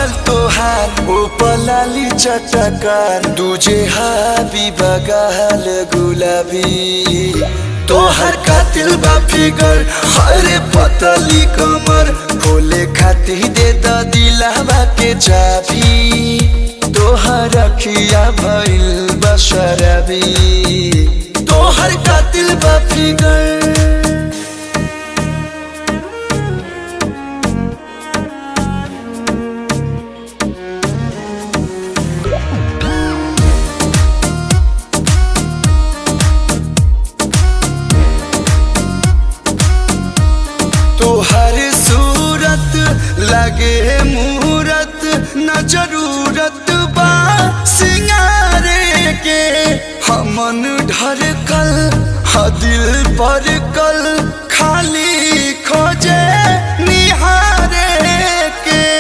गल तोहार ओ पलाली चटकार दूजे हाबी बगाल गुलाबी तोहर कातिल बा फिगर हरे पतली कमर खोले खाती दे द दिलावा के चाबी तोहर अखिया भइल बशरबी तोहर कातिल बा फिगर। तोहर सूरत लगे मूरत न जरूरत बा सिंगारे के हमन ढरकल हा दिल पर कल खाली खोजे